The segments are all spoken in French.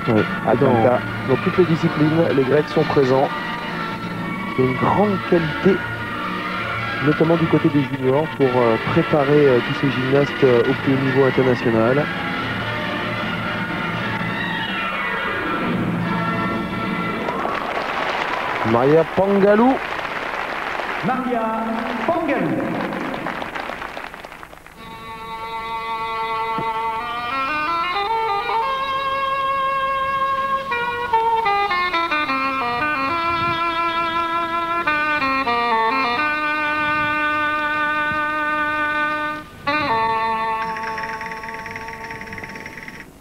Oui, dans toutes les disciplines, les Grecs sont présents. Il y a une grande qualité, notamment du côté des juniors, pour préparer tous ces gymnastes au plus haut niveau international. Maria Pangalou. Maria Pangalou.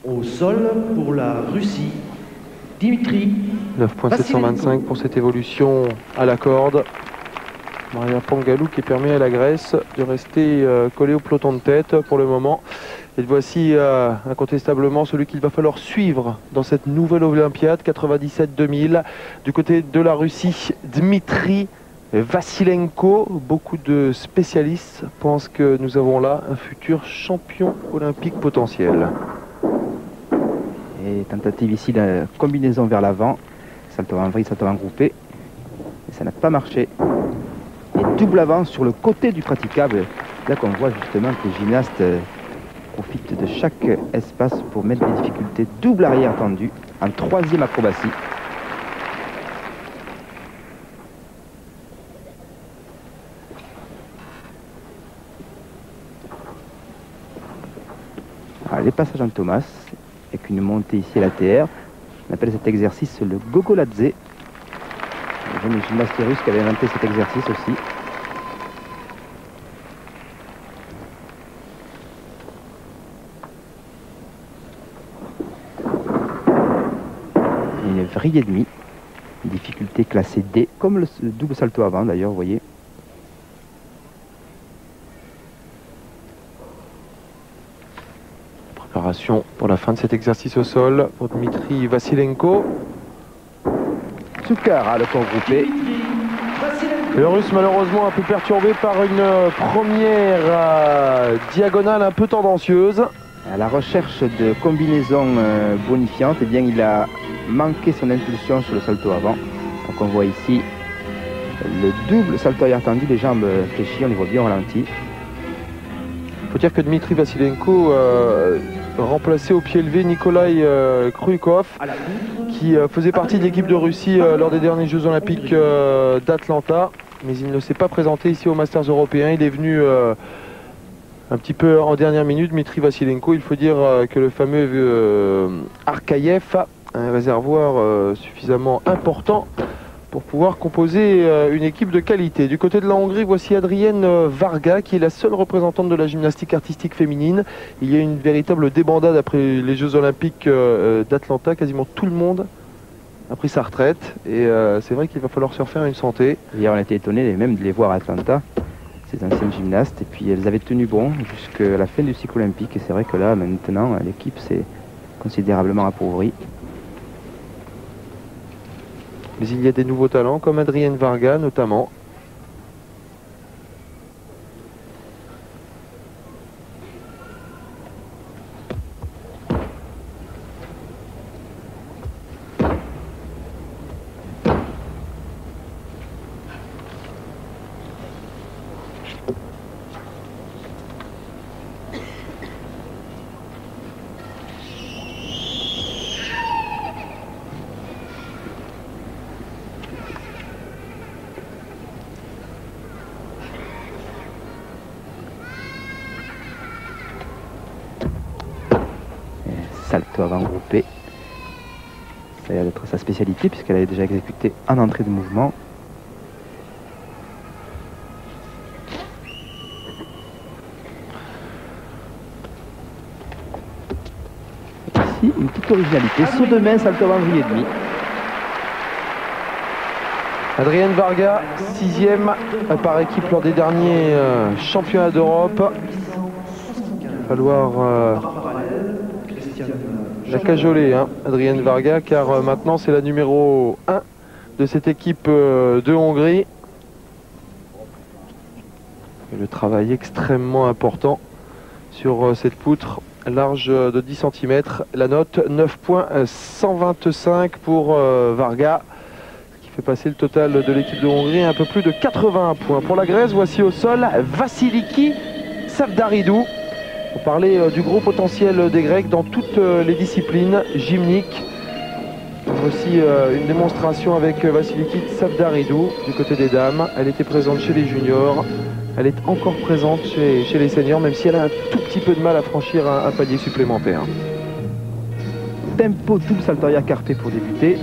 Au sol pour la Russie, Dimitri 9.725 pour cette évolution à la corde. Maria Pangalou qui permet à la Grèce de rester collée au peloton de tête pour le moment. Et voici incontestablement celui qu'il va falloir suivre dans cette nouvelle Olympiade 97-2000. Du côté de la Russie, Dmitri Vassilenko. Beaucoup de spécialistes pensent que nous avons là un futur champion olympique potentiel. Et tentative ici de combinaison vers l'avant, salto avant vrille, salto avant groupé, et ça n'a pas marché. Et double avant sur le côté du praticable, là qu'on voit justement que les gymnastes profitent de chaque espace pour mettre des difficultés. Double arrière tendu en troisième acrobatie. Les passages en Thomas, avec une montée ici à la TR. On appelle cet exercice le Gogoladze. Le jeune gymnaste russe qui avait inventé cet exercice aussi. Une vrille et demie. Une difficulté classée D, comme le double salto avant d'ailleurs, vous voyez. Préparation pour la fin de cet exercice au sol pour Dmitri Vassilenko. Tsukara, le corps groupé. Le russe malheureusement un peu perturbé par une première diagonale un peu tendancieuse. À la recherche de combinaisons bonifiantes, eh bien, il a manqué son impulsion sur le salto avant. Donc on voit ici le double salto arrière tendu, les jambes fléchies, on les voit bien au ralenti. Il faut dire que Dmitri Vassilenko remplaçait au pied levé Nikolai Krukov, qui faisait partie de l'équipe de Russie lors des derniers Jeux Olympiques d'Atlanta. Mais il ne s'est pas présenté ici au Masters européen. Il est venu un petit peu en dernière minute. Dmitri Vassilenko, il faut dire que le fameux Arkaïev a un réservoir suffisamment important pour pouvoir composer une équipe de qualité. Du côté de la Hongrie, voici Adrienne Varga, qui est la seule représentante de la gymnastique artistique féminine. Il y a une véritable débandade après les Jeux Olympiques d'Atlanta. Quasiment tout le monde a pris sa retraite. Et c'est vrai qu'il va falloir se refaire une santé. Hier, on a été étonnés même de les voir à Atlanta, ces anciennes gymnastes. Et puis, elles avaient tenu bon jusqu'à la fin du cycle olympique. Et c'est vrai que là, maintenant, l'équipe s'est considérablement appauvrie. Mais il y a des nouveaux talents, comme Adrienne Varga notamment. Salto avant groupé. Ça a l'air d'être sa spécialité puisqu'elle avait déjà exécuté en entrée de mouvement. Ici, une petite originalité. Saut de main, salto avant vrille et demi. Adrienne Varga, 6e par équipe lors des derniers championnats d'Europe. Il va falloir la cajoler, hein, Adrienne Varga, car maintenant c'est la numéro 1 de cette équipe de Hongrie. Et le travail extrêmement important sur cette poutre large de 10 cm. La note 9,125 pour Varga, ce qui fait passer le total de l'équipe de Hongrie à un peu plus de 81 points. Pour la Grèce, voici au sol Vasiliki Savdaridou. On parlait du gros potentiel des Grecs dans toutes les disciplines gymniques. Voici une démonstration avec Vasiliki Savdaridou du côté des dames. Elle était présente chez les juniors. Elle est encore présente chez les seniors, même si elle a un tout petit peu de mal à franchir un palier supplémentaire. Tempo double saltoria carpe pour débuter.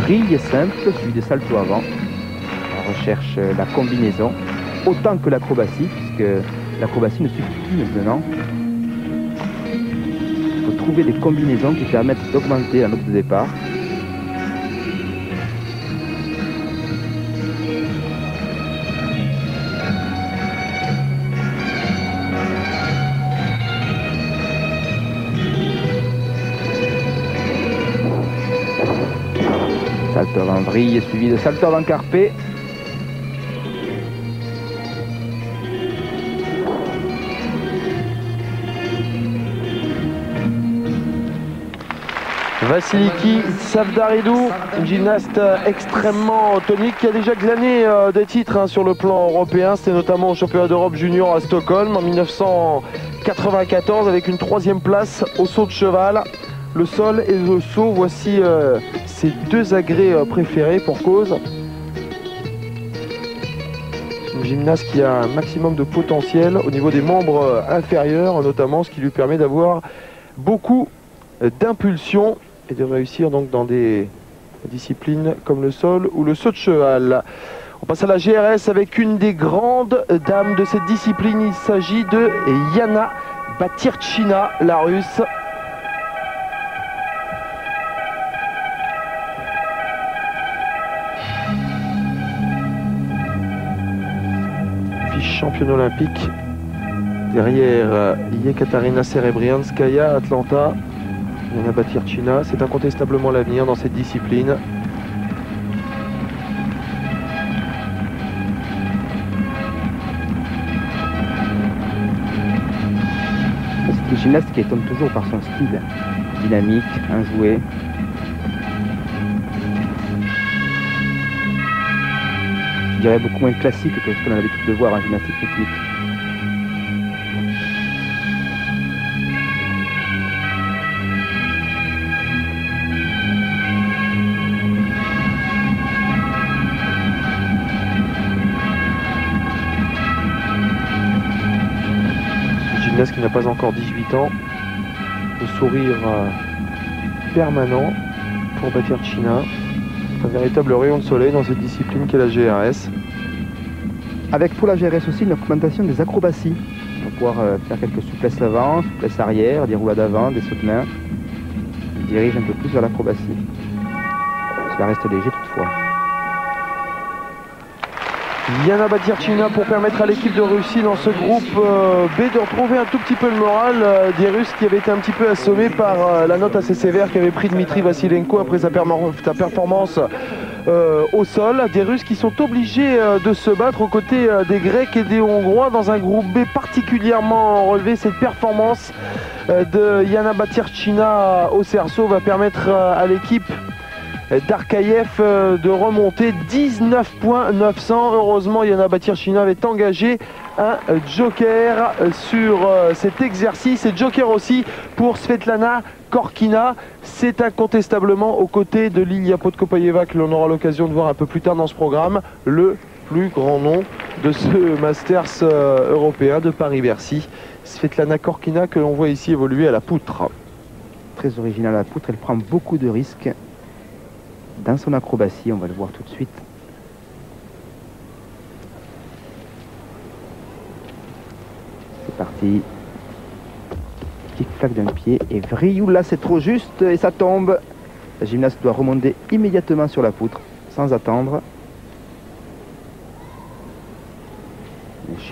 Brille simple, suivi de salto avant. On recherche la combinaison, autant que l'acrobatie, puisque l'acrobatie ne suffit plus maintenant. Il faut trouver des combinaisons qui permettent d'augmenter la note de départ. Salto avant vrille suivi de salto avant carpe. Vasiliki Savdaridou, une gymnaste extrêmement tonique qui a déjà glané des titres sur le plan européen. C'était notamment au championnat d'Europe junior à Stockholm en 1994 avec une 3e place au saut de cheval. Le sol et le saut, voici ses deux agrès préférés pour cause. Une gymnaste qui a un maximum de potentiel au niveau des membres inférieurs notamment, ce qui lui permet d'avoir beaucoup d'impulsion et de réussir donc dans des disciplines comme le sol ou le saut de cheval. On passe à la GRS avec une des grandes dames de cette discipline. Il s'agit de Yana Batyrchina, la russe. Championne olympique derrière Yekaterina Serebrianskaya, Atlanta. Yana Batyrchina, c'est incontestablement l'avenir dans cette discipline. C'est une gymnaste qui étonne toujours par son style dynamique, enjoué. Je dirais beaucoup moins classique que ce qu'on a l'habitude de voir en gymnastique rythmique. Une gymnaste qui n'a pas encore 18 ans. Le sourire permanent pour Batyrchina. Un véritable rayon de soleil dans cette discipline qu'est la GRS. Avec pour la GRS aussi une augmentation des acrobaties. On va pouvoir faire quelques souplesses avant, souplesses arrière, des roulades avant, des sauts de main. On dirige un peu plus vers l'acrobatie. Cela reste léger toutefois. Yana Batyrchina pour permettre à l'équipe de Russie dans ce groupe B de retrouver un tout petit peu le moral des Russes qui avaient été un petit peu assommés par la note assez sévère qu'avait pris Dmitri Vasilenko après sa performance au sol. Des Russes qui sont obligés de se battre aux côtés des Grecs et des Hongrois dans un groupe B particulièrement relevé. Cette performance de Yana Batyrchina au cerceau va permettre à l'équipe d'Arkaïev de remonter 19,900. Heureusement, Yana Batyrchina avait engagé un joker sur cet exercice et joker aussi pour Svetlana Korkina. C'est incontestablement aux côtés de Lilia Podkopayeva que l'on aura l'occasion de voir un peu plus tard dans ce programme, le plus grand nom de ce Masters européen de Paris-Bercy. Svetlana Korkina que l'on voit ici évoluer à la poutre. Très originale à la poutre, elle prend beaucoup de risques dans son acrobatie, on va le voir tout de suite. C'est parti. Kick-flac d'un pied et vrillou, là c'est trop juste et ça tombe. La gymnaste doit remonter immédiatement sur la poutre, sans attendre.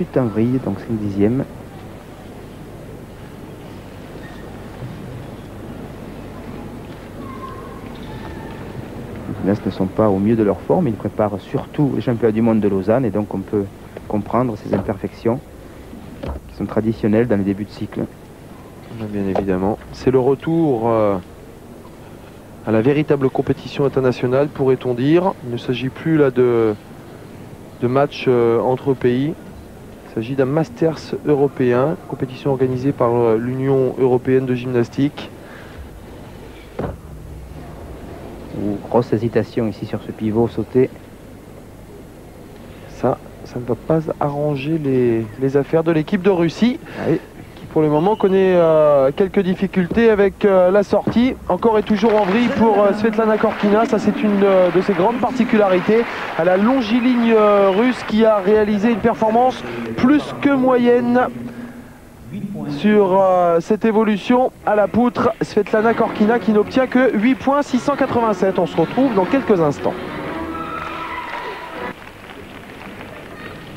chute en vrille, donc 5 dixièmes. Les gymnastes ne sont pas au mieux de leur forme, ils préparent surtout les championnats du monde de Lausanne et donc on peut comprendre ces imperfections qui sont traditionnelles dans les débuts de cycle. Bien évidemment. C'est le retour à la véritable compétition internationale, pourrait-on dire. Il ne s'agit plus là de matchs entre pays. Il s'agit d'un Masters européen, compétition organisée par l'Union européenne de gymnastique. Grosse hésitation ici sur ce pivot sauté. Ça ne va pas arranger les affaires de l'équipe de Russie. Oui. Pour le moment, connaît quelques difficultés avec la sortie. Encore et toujours en vrille pour Svetlana Korkina. Ça, c'est une de ses grandes particularités. À la longiligne russe qui a réalisé une performance plus que moyenne sur cette évolution à la poutre. Svetlana Korkina qui n'obtient que 8 points 687. On se retrouve dans quelques instants.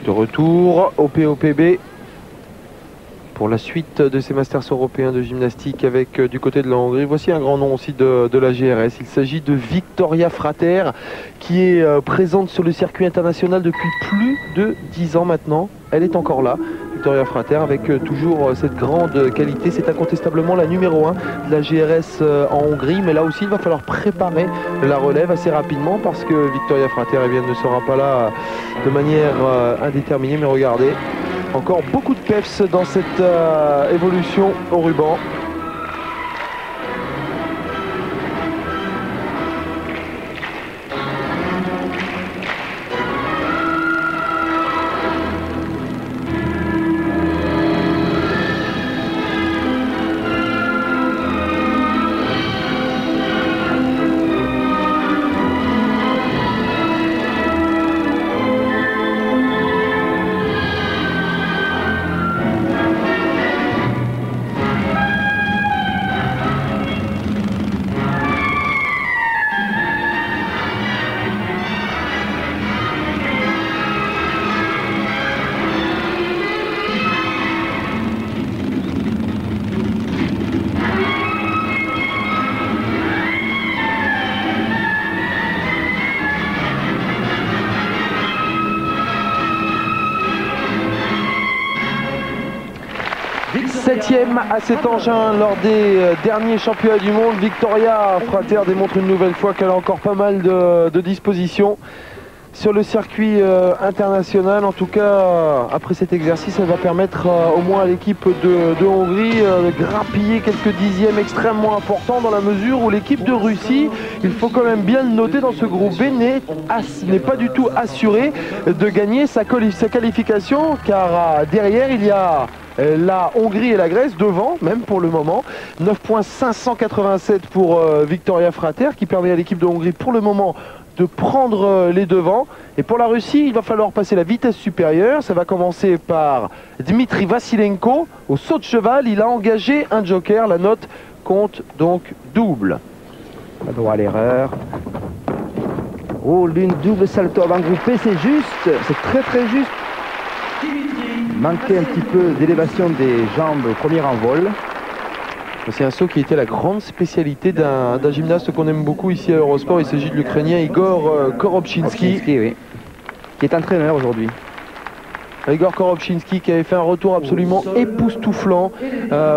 De retour au POPB. Pour la suite de ces Masters européens de gymnastique avec du côté de la Hongrie, voici un grand nom aussi de la GRS. Il s'agit de Victoria Frater qui est présente sur le circuit international depuis plus de 10 ans maintenant. Elle est encore là, Victoria Frater, avec toujours cette grande qualité. C'est incontestablement la numéro 1 de la GRS en Hongrie, mais là aussi il va falloir préparer la relève assez rapidement parce que Victoria Frater ne sera pas là de manière indéterminée, mais regardez. Encore beaucoup de peps dans cette évolution au ruban. Septième à cet engin lors des derniers championnats du monde. Victoria Frater démontre une nouvelle fois qu'elle a encore pas mal de dispositions sur le circuit international. En tout cas, après cet exercice, elle va permettre au moins à l'équipe de Hongrie de grappiller quelques dixièmes extrêmement importants dans la mesure où l'équipe de Russie, il faut quand même bien le noter dans ce groupe B, n'est pas du tout assurée de gagner sa qualification, car derrière il y a la Hongrie et la Grèce devant, même pour le moment. 9,587 pour Victoria Frater qui permet à l'équipe de Hongrie pour le moment de prendre les devants. Et pour la Russie, il va falloir passer la vitesse supérieure. Ça va commencer par Dmitri Vassilenko. Au saut de cheval, il a engagé un joker. La note compte donc double. Pas droit à l'erreur. Oh, l'une double salto avant groupé, c'est juste. C'est très très juste. Manquait un petit peu d'élévation des jambes au premier envol. C'est un saut qui était la grande spécialité d'un gymnaste qu'on aime beaucoup ici à Eurosport. Il s'agit de l'Ukrainien Igor Korobchinski. Oui, qui est entraîneur aujourd'hui. Igor Korobchinski qui avait fait un retour absolument époustouflant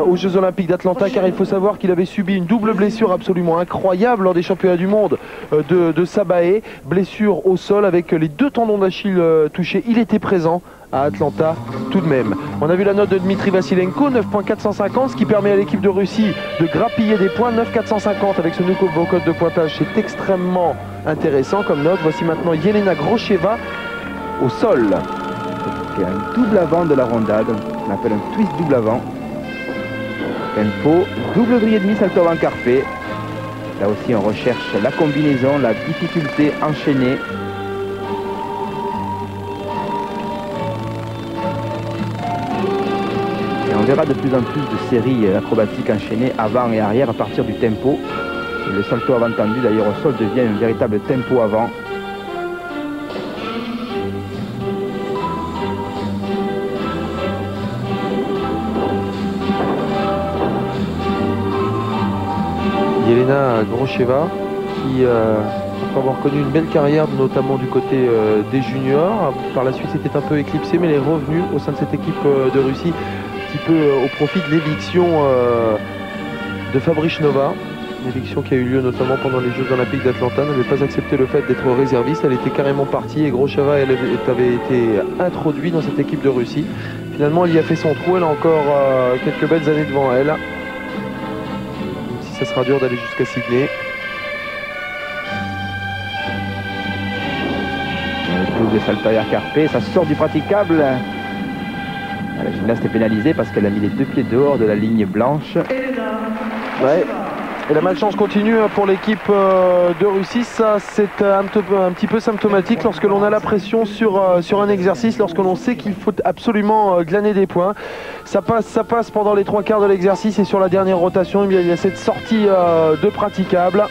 aux Jeux Olympiques d'Atlanta, car il faut savoir qu'il avait subi une double blessure absolument incroyable lors des championnats du monde de Sabaé. Blessure au sol avec les deux tendons d'Achille touchés. Il était présent à Atlanta tout de même. On a vu la note de Dmitri Vassilenko, 9,450, ce qui permet à l'équipe de Russie de grappiller des points. 9,450 avec ce nouveau code de pointage, c'est extrêmement intéressant comme note. Voici maintenant Yelena Grosheva au sol. Il y a un double avant de la rondade, on appelle un twist double avant. Tempo, double vrille et demi, salto avant carpé. Là aussi on recherche la combinaison, la difficulté enchaînée. Et on verra de plus en plus de séries acrobatiques enchaînées avant et arrière à partir du tempo. Et le salto avant tendu d'ailleurs au sol devient un véritable tempo avant. Yelena Grocheva, qui après avoir connu une belle carrière, notamment du côté des juniors, par la suite c'était un peu éclipsée, mais elle est revenue au sein de cette équipe de Russie, un petit peu au profit de l'éviction de Fabrice Nova. Une éviction qui a eu lieu notamment pendant les Jeux Olympiques d'Atlanta. Elle n'avait pas accepté le fait d'être réserviste, elle était carrément partie et Grocheva elle avait été introduite dans cette équipe de Russie. Finalement elle y a fait son trou, elle a encore quelques belles années devant elle. Même si ça sera dur d'aller jusqu'à Sydney. Double salto arrière carpé, ça sort du praticable. La gymnaste est pénalisée parce qu'elle a mis les 2 pieds dehors de la ligne blanche. Ouais. Et la malchance continue pour l'équipe de Russie. Ça, c'est un petit peu symptomatique lorsque l'on a la pression sur un exercice, lorsque l'on sait qu'il faut absolument glaner des points. Ça passe pendant les 3/4 de l'exercice et sur la dernière rotation, eh bien, il y a cette sortie de praticable.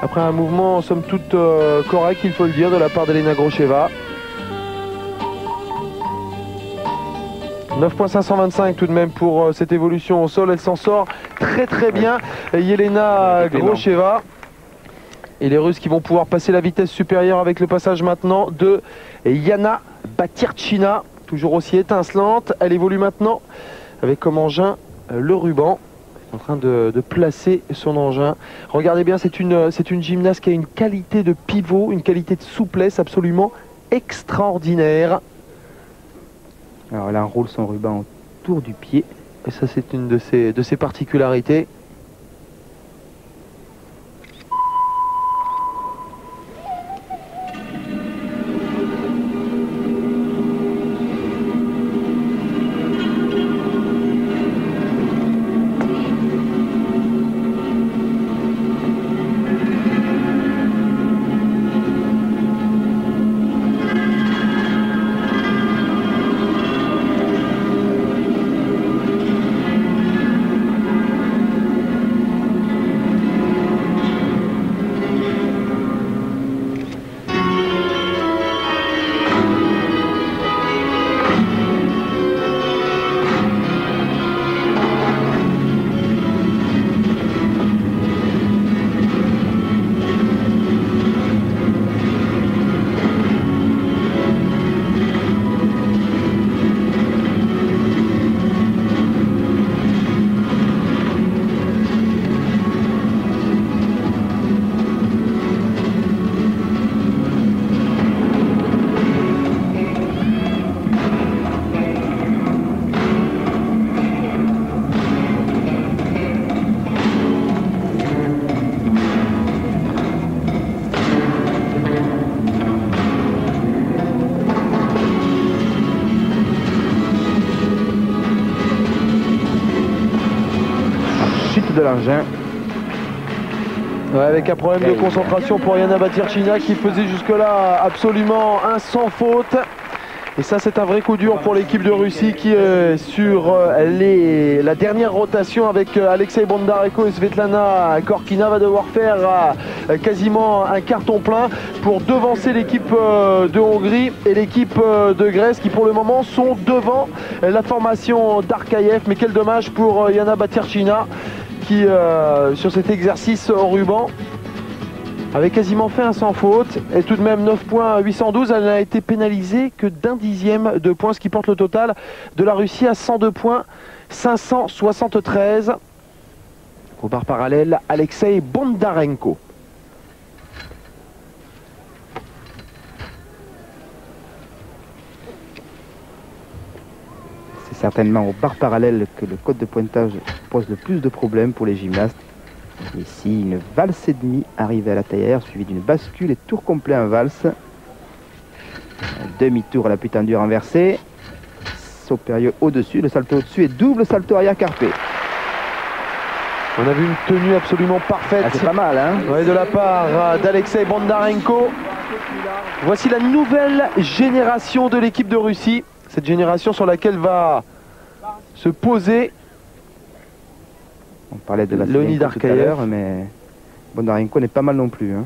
Après un mouvement somme toute correct, il faut le dire, de la part d'Elena Grocheva. 9.525 tout de même pour cette évolution au sol. Elle s'en sort très bien, Yelena Grocheva. Et les Russes qui vont pouvoir passer la vitesse supérieure avec le passage maintenant de Yana Batirchina, toujours aussi étincelante. Elle évolue maintenant avec comme engin le ruban. En train de placer son engin. Regardez bien, c'est une gymnaste qui a une qualité de pivot, une qualité de souplesse absolument extraordinaire. Alors elle enroule son ruban autour du pied. Et ça, c'est une de ses particularités. De l'engin. Ouais, avec un problème de concentration pour Yana Batirchina qui faisait jusque-là absolument un sans faute. Et ça, c'est un vrai coup dur pour l'équipe de Russie qui est sur la dernière rotation avec Alexei Bondarenko et Svetlana Korkina va devoir faire quasiment un carton plein pour devancer l'équipe de Hongrie et l'équipe de Grèce qui pour le moment sont devant la formation d'Arkaïev. Mais quel dommage pour Yana Batirchina qui sur cet exercice au ruban avait quasiment fait un sans faute et tout de même 9.812. Elle n'a été pénalisée que d'un dixième de points, ce qui porte le total de la Russie à 102.573. Au bar parallèle, Alexei Bondarenko. C'est certainement au bar parallèle que le code de pointage pose le plus de problèmes pour les gymnastes. Ici, une valse et demie arrivée à la taille arrière, suivie d'une bascule et tour complet en valse. Demi-tour à l'appui tendu renversé. Saut périlleux au-dessus, le salto au-dessus et double salto arrière carpé. On a vu une tenue absolument parfaite. Ah, c'est pas mal, hein? Ouais, de la part d'Alexei Bondarenko. Voici la nouvelle génération de l'équipe de Russie. Cette génération sur laquelle va se poser on parlait de Leonid Arkaïev, mais Bondarenko n'est pas mal non plus. Hein.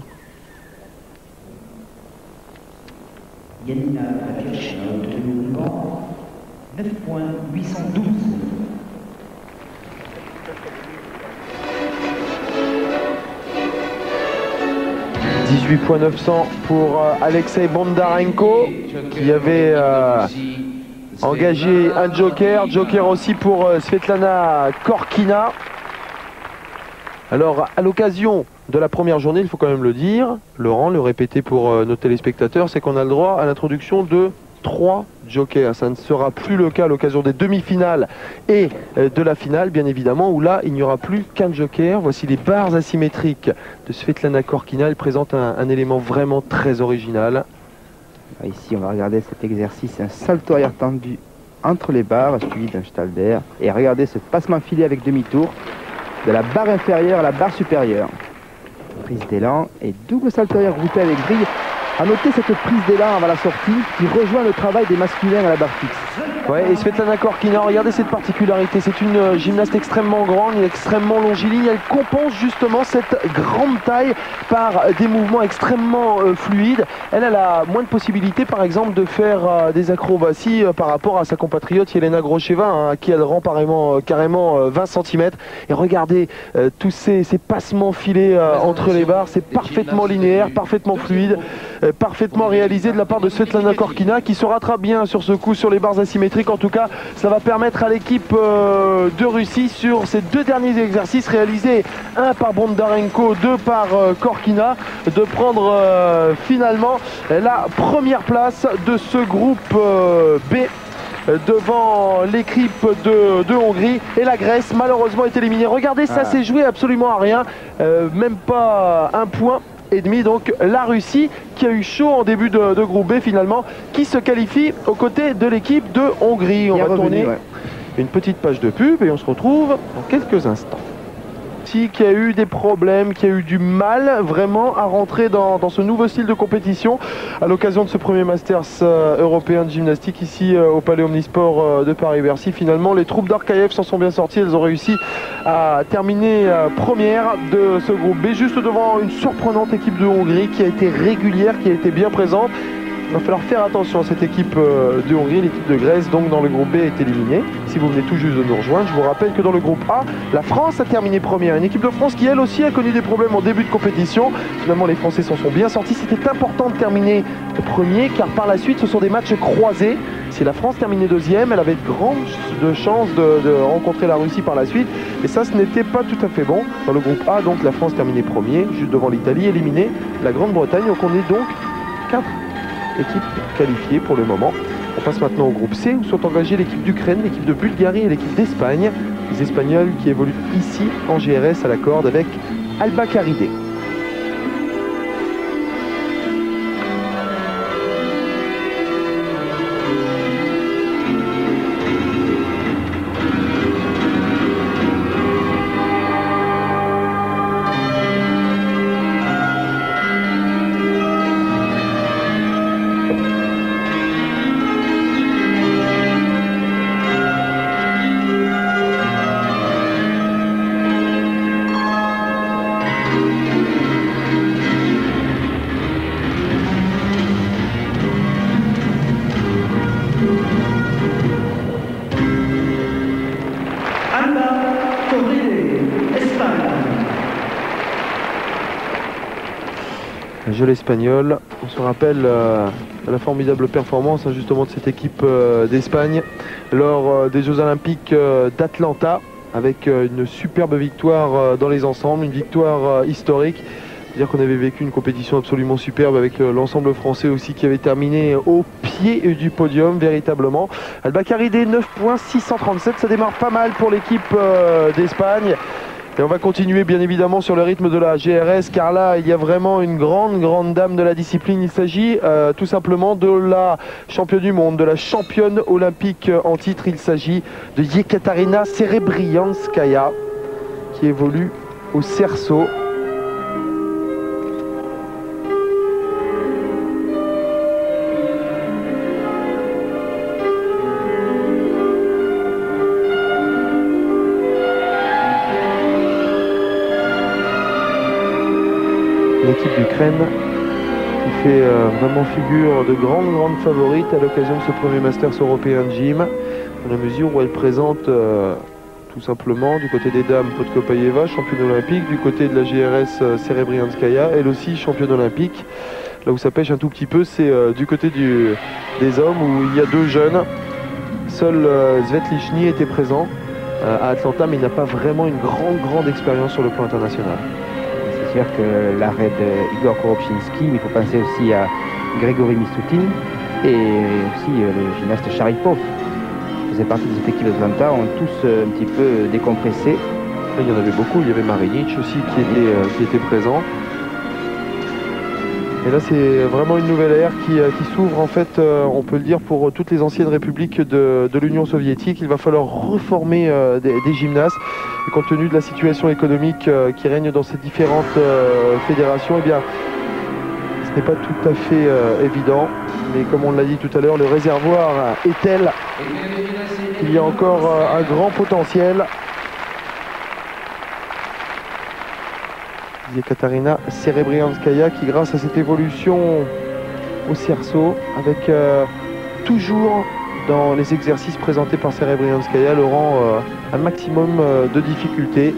Yelena Batirchina a obtenu le ruban 9.812. 18,900 pour Alexei Bondarenko qui avait engagé un joker. Joker aussi pour Svetlana Korkina. Alors à l'occasion de la première journée, il faut quand même le dire, Laurent, le répéter pour nos téléspectateurs, c'est qu'on a le droit à l'introduction de 3 jokers. Ça ne sera plus le cas à l'occasion des demi-finales et de la finale, bien évidemment, où là, il n'y aura plus qu'un joker. Voici les barres asymétriques de Svetlana Korkina. Elle présente un élément vraiment très original. Ici, on va regarder cet exercice, un salto arrière tendu entre les barres, suivi d'un Stalder. Et regardez ce passement filé avec demi-tour de la barre inférieure à la barre supérieure. Prise d'élan et double salto arrière groupé avec grille. A noter cette prise d'élan avant la sortie qui rejoint le travail des masculins à la barre fixe. Ouais, et Svetlana Korkina, regardez cette particularité, c'est une gymnaste extrêmement grande, extrêmement longiligne, elle compense justement cette grande taille par des mouvements extrêmement fluides. Elle a moins de possibilités par exemple de faire des acrobaties par rapport à sa compatriote Yelena Grosheva, hein, à qui elle rend carrément 20 cm. Et regardez tous ces passements filés entre les barres, c'est parfaitement linéaire, parfaitement fluide. Parfaitement réalisé de la part de Svetlana Korkina qui se rattrape bien sur ce coup sur les barres asymétriques. En tout cas, ça va permettre à l'équipe de Russie sur ces 2 derniers exercices réalisés, 1 par Bondarenko, 2 par Korkina, de prendre finalement la première place de ce groupe B devant l'équipe de Hongrie. Et la Grèce malheureusement est éliminée. Regardez, ça s'est joué absolument à rien, même pas un point et demi. Donc la Russie qui a eu chaud en début de groupe B finalement, qui se qualifie aux côtés de l'équipe de Hongrie. On va tourner une petite page de pub et on se retrouve dans quelques instants. Qui a eu des problèmes, qui a eu du mal vraiment à rentrer dans ce nouveau style de compétition à l'occasion de ce premier Masters européen de gymnastique ici au Palais Omnisport de Paris-Bercy. Finalement, les troupes d'Arkaïev s'en sont bien sorties. Elles ont réussi à terminer première de ce groupe B, juste devant une surprenante équipe de Hongrie qui a été régulière, qui a été bien présente. Il va falloir faire attention à cette équipe de Hongrie. L'équipe de Grèce, donc dans le groupe B, est éliminée. Si vous venez tout juste de nous rejoindre, je vous rappelle que dans le groupe A, la France a terminé première. Une équipe de France qui, elle aussi, a connu des problèmes en début de compétition. Finalement, les Français s'en sont bien sortis. C'était important de terminer premier, car par la suite, ce sont des matchs croisés. Si la France terminait deuxième, elle avait de grandes chances de rencontrer la Russie par la suite. Et ça, ce n'était pas tout à fait bon. Dans le groupe A, donc, la France terminait premier, juste devant l'Italie, éliminée la Grande-Bretagne. Donc, on est donc 4 équipes qualifiées pour le moment. On passe maintenant au groupe C où sont engagées l'équipe d'Ukraine, l'équipe de Bulgarie et l'équipe d'Espagne. Les Espagnols qui évoluent ici en GRS à la corde avec Alba Caride. Espagnol. On se rappelle la formidable performance justement de cette équipe d'Espagne lors des Jeux Olympiques d'Atlanta avec une superbe victoire dans les ensembles, une victoire historique. C'est-à-dire qu'on avait vécu une compétition absolument superbe avec l'ensemble français aussi qui avait terminé au pied du podium véritablement. Alba Caride 9,637, ça démarre pas mal pour l'équipe d'Espagne. Et on va continuer bien évidemment sur le rythme de la GRS car là il y a vraiment une grande dame de la discipline. Il s'agit tout simplement de la championne du monde, de la championne olympique en titre. Il s'agit de Yekaterina Serebrianskaya qui évolue au cerceau. L'équipe d'Ukraine qui fait vraiment figure de grande favorite à l'occasion de ce premier Masters européen de gym, dans la mesure où elle présente tout tout simplement. Du côté des dames, Podkopayeva, championne olympique. Du côté de la GRS, Serebrianskaya, elle aussi championne olympique. Là où ça pêche un tout petit peu, c'est du côté des hommes où il y a 2 jeunes. Seul Svetlichny était présent à Atlanta, mais il n'a pas vraiment une grande expérience sur le plan international. C'est sûr que l'arrêt d'Igor Korobchinski, mais il faut penser aussi à Grégory Mistoutin et aussi le gymnaste Sharipov, qui faisait partie de cette équipe d'Atlanta, ont tous un petit peu décompressé. Il y en avait beaucoup, il y avait Marinic aussi qui était présent. Et là, c'est vraiment une nouvelle ère qui s'ouvre, en fait, on peut le dire, pour toutes les anciennes républiques de l'Union soviétique. Il va falloir reformer des gymnastes. Et compte tenu de la situation économique qui règne dans ces différentes fédérations, eh bien, ce n'est pas tout à fait évident. Mais comme on l'a dit tout à l'heure, le réservoir est tel qu'il y a encore un grand potentiel. Katarina Serebrianskaya qui, grâce à cette évolution au cerceau, avec toujours dans les exercices présentés par Serebrianskaya, le rend un maximum de difficultés.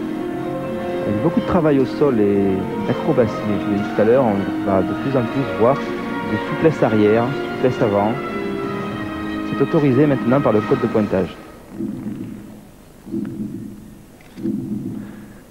Il y a beaucoup de travail au sol et d'acrobatie. Je vous l'ai dit tout à l'heure, on va de plus en plus voir de souplesse arrière, souplesse avant. C'est autorisé maintenant par le code de pointage.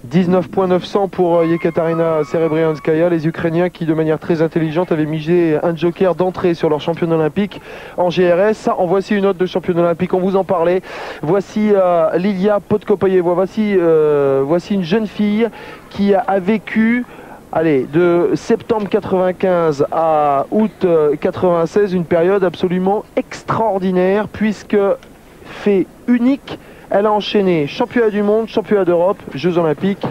19,900 pour Yekaterina Serebrianskaya, les Ukrainiens qui de manière très intelligente avaient misé un joker d'entrée sur leur championne olympique en GRS. En voici une autre de championne olympique, on vous en parlait. Voici Lilia Podkopayeva, voici une jeune fille qui a vécu de septembre 95 à août 96, une période absolument extraordinaire puisque fait unique. Elle a enchaîné championnat du monde, championnat d'Europe, Jeux olympiques,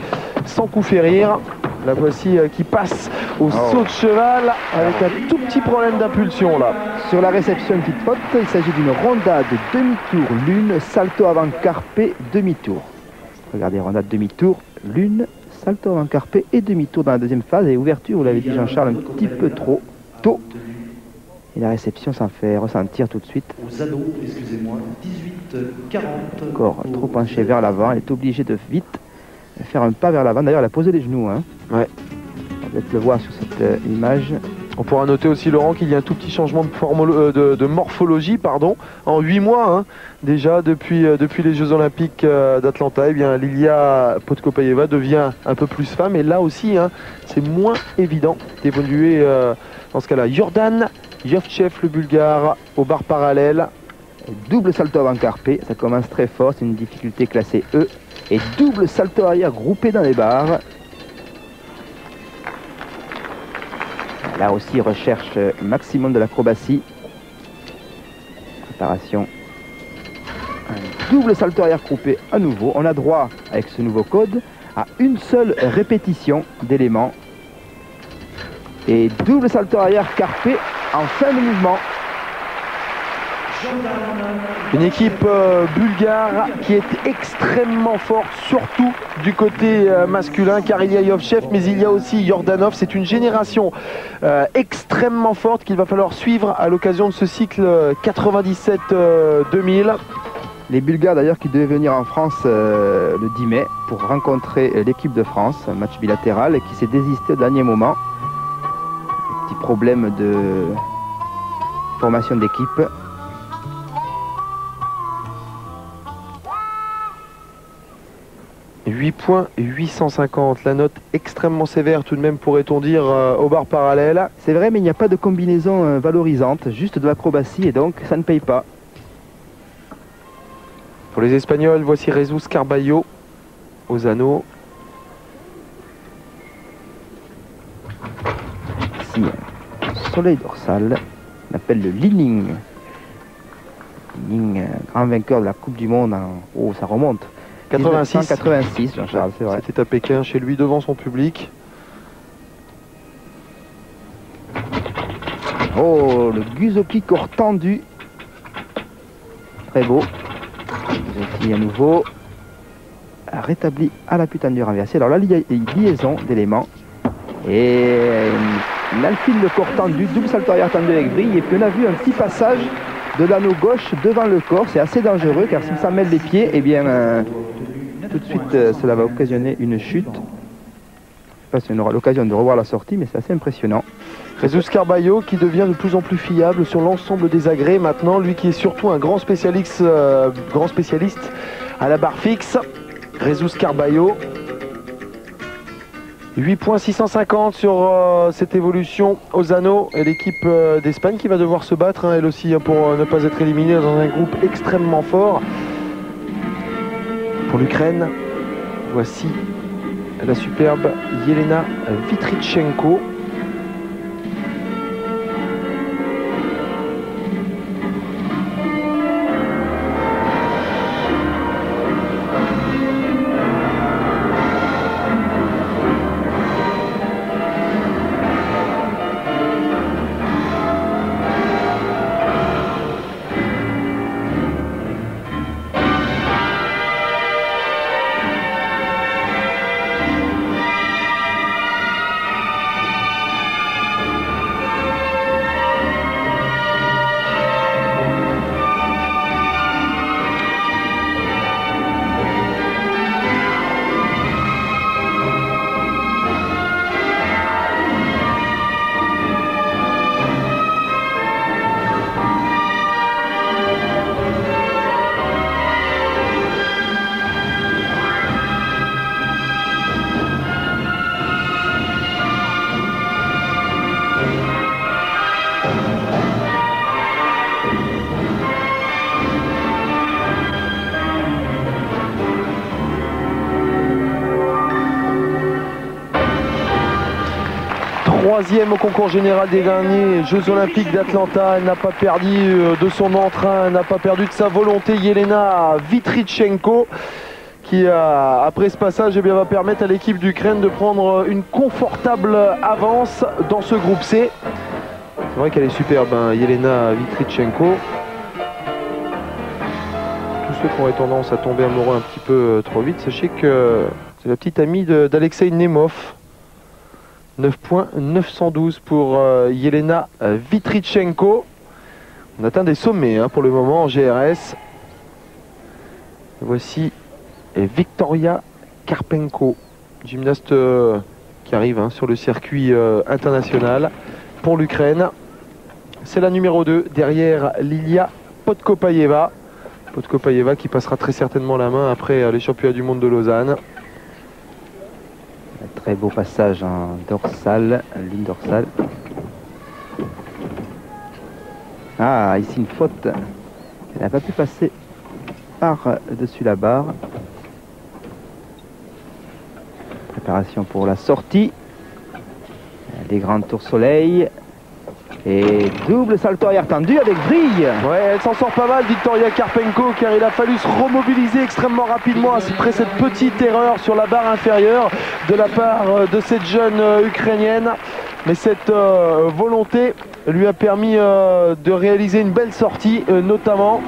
sans coup férir. La voici qui passe au saut de cheval avec un tout petit problème d'impulsion là. Sur la réception, une petite faute, il s'agit d'une rondade demi-tour lune, salto avant carpe, demi-tour. Regardez, rondade demi-tour, lune, salto avant carpe et demi-tour dans la deuxième phase. Et ouverture, vous l'avez dit Jean-Charles, un petit peu trop tôt. Et la réception s'en fait ressentir tout de suite. Aux anneaux, excusez-moi, 18-40. Encore trop penché vers l'avant, elle est obligée de vite faire un pas vers l'avant. D'ailleurs, elle a posé les genoux. Hein. Ouais. On va peut-être le voir sur cette image. On pourra noter aussi, Laurent, qu'il y a un tout petit changement de morphologie en 8 mois. Hein, déjà, depuis les Jeux Olympiques d'Atlanta, eh bien, Lilia Podkopayeva devient un peu plus femme. Et là aussi, hein, c'est moins évident d'évoluer dans ce cas-là. Jordan Yovchev, le Bulgare, au bar parallèle. Double salto avant carpe, ça commence très fort, c'est une difficulté classée E. Et double salto arrière groupé dans les barres. Là aussi, recherche maximum de l'acrobatie. Préparation. Un double salto arrière groupé à nouveau. On a droit, avec ce nouveau code, à une seule répétition d'éléments. Et double salto arrière carpe en fin de mouvement. Une équipe bulgare qui est extrêmement forte, surtout du côté masculin, car il y a Yovchev, mais il y a aussi Yordanov. C'est une génération extrêmement forte qu'il va falloir suivre à l'occasion de ce cycle 97-2000. Les Bulgares d'ailleurs qui devaient venir en France le 10 mai pour rencontrer l'équipe de France, un match bilatéral, et qui s'est désisté au dernier moment. Petit problème de formation d'équipe. « 8,850 », la note extrêmement sévère tout de même, pourrait-on dire, au bar parallèle. C'est vrai, mais il n'y a pas de combinaison valorisante, juste de l'acrobatie, et donc ça ne paye pas. Pour les Espagnols, voici Jesus Carballo aux anneaux. Ici, soleil dorsal, on appelle le Li-Ning. Li-Ning, grand vainqueur de la Coupe du Monde, oh ça remonte. 86, Jean-Charles, c'est vrai. C'était à Pékin, chez lui, devant son public. Oh, le Gusoki corps tendu. Très beau. Gusoki à nouveau. Rétabli à la putain du renversé. Alors là, il y a une liaison d'éléments. Et il enfile le corps tendu, double salto arrière tendu avec vrille. Et puis on a vu un petit passage de l'anneau gauche devant le corps. C'est assez dangereux car s'il s'en mêle les pieds, eh bien, tout de suite, cela va occasionner une chute. Je ne sais pas si on aura l'occasion de revoir la sortie, mais c'est assez impressionnant. Jesus Carballo qui devient de plus en plus fiable sur l'ensemble des agrès maintenant, lui qui est surtout un grand spécialiste à la barre fixe. Jesus Carballo, 8,650 sur cette évolution aux anneaux, et l'équipe d'Espagne qui va devoir se battre, hein, elle aussi, hein, pour ne pas être éliminée dans un groupe extrêmement fort. Pour l'Ukraine, voici la superbe Yelena Vitrychenko. Troisième au concours général des derniers Jeux Olympiques d'Atlanta. Elle n'a pas perdu de son entrain, elle n'a pas perdu de sa volonté. Yelena Vitrychenko qui, après ce passage, eh bien, va permettre à l'équipe d'Ukraine de prendre une confortable avance dans ce groupe C. C'est vrai qu'elle est superbe, hein, Yelena Vitrychenko. Tous ceux qui auraient tendance à tomber amoureux un petit peu trop vite, sachez que c'est la petite amie d'Alexei Nemov. 9,912 pour Yelena Vitrychenko. On atteint des sommets, hein, pour le moment en GRS. Voici Victoria Karpenko, gymnaste qui arrive, hein, sur le circuit international pour l'Ukraine. C'est la numéro 2 derrière Lilia Podkopayeva. Podkopayeva qui passera très certainement la main après les championnats du monde de Lausanne. Un très beau passage en dorsale, ligne dorsale. Ah, ici une faute. Elle n'a pas pu passer par-dessus la barre. Préparation pour la sortie. Les grandes tours soleil. Et double salto arrière tendu avec vrille. Ouais, elle s'en sort pas mal, Victoria Karpenko, car il a fallu se remobiliser extrêmement rapidement après cette petite erreur sur la barre inférieure de la part de cette jeune Ukrainienne. Mais cette volonté lui a permis de réaliser une belle sortie, notamment.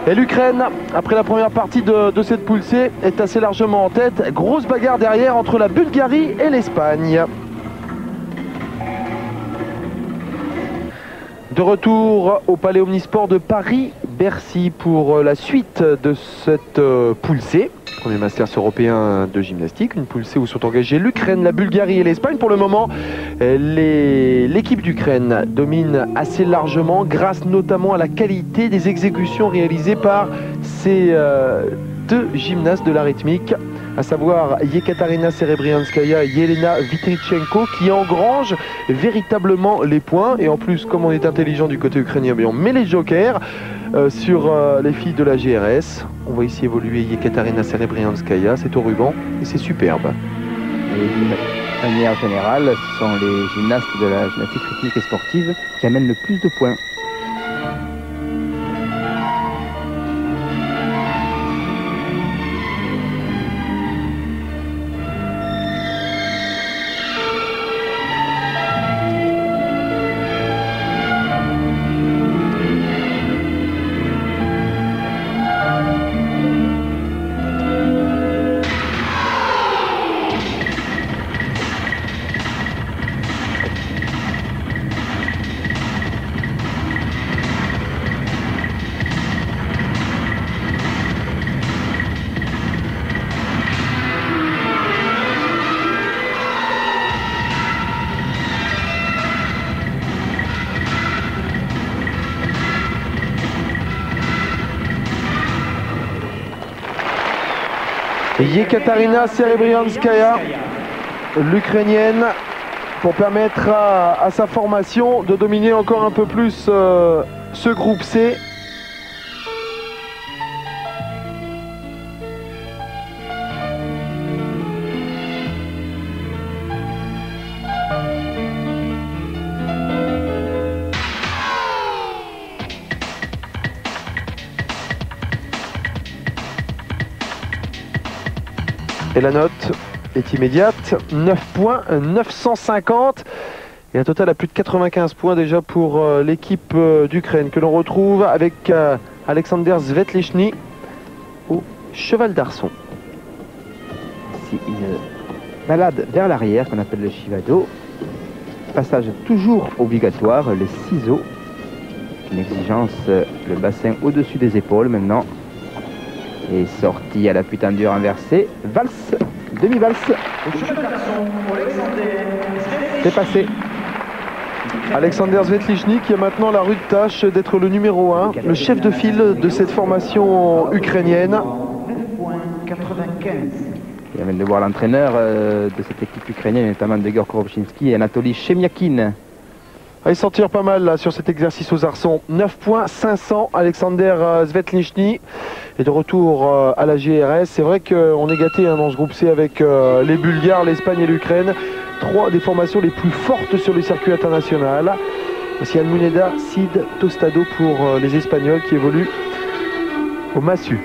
Et l'Ukraine, après la première partie de cette poule C, est assez largement en tête. Grosse bagarre derrière entre la Bulgarie et l'Espagne. De retour au Palais Omnisport de Paris-Bercy pour la suite de cette poule C. Premier Masters européen de gymnastique, une poule C où sont engagés l'Ukraine, la Bulgarie et l'Espagne. Pour le moment, l'équipe d'Ukraine domine assez largement grâce notamment à la qualité des exécutions réalisées par ces deux gymnastes de la rythmique, à savoir Yekaterina Serebrianskaya et Yelena Vitrychenko, qui engrangent véritablement les points. Et en plus, comme on est intelligent du côté ukrainien, on met les jokers sur les filles de la GRS. On voit ici évoluer Yekaterina Serebrianskaya, c'est au ruban et c'est superbe. Et de manière générale, ce sont les gymnastes de la gymnastique rythmique et sportive qui amènent le plus de points. Yekaterina Serebrianskaya, l'Ukrainienne, pour permettre à sa formation de dominer encore un peu plus ce groupe C. Et la note est immédiate, 9 points, 950. Et un total à plus de 95 points déjà pour l'équipe d'Ukraine que l'on retrouve avec Alexander Svetlishny au cheval d'arçon. C'est une balade vers l'arrière qu'on appelle le Shivado. Passage toujours obligatoire, les ciseaux. Une exigence, le bassin au-dessus des épaules maintenant. Et sortie à la putain dure inversée, valse, demi-valse. C'est passé. Alexander Svetlishny qui a maintenant la rude tâche d'être le numéro 1, le chef de file de cette formation ukrainienne. 9 points, 95. Il vient de voir l'entraîneur de cette équipe ukrainienne, notamment de Igor Korobchinski et Anatoly Chemiakin. Il s'en tire pas mal là sur cet exercice aux arçons. 9 points, 500, Alexander Svetlishny est de retour à la GRS. C'est vrai qu'on est gâté dans ce groupe C avec les Bulgares, l'Espagne et l'Ukraine. 3 des formations les plus fortes sur le circuit international. Voici Almuneda, Sid, Tostado pour les Espagnols qui évoluent au Massue.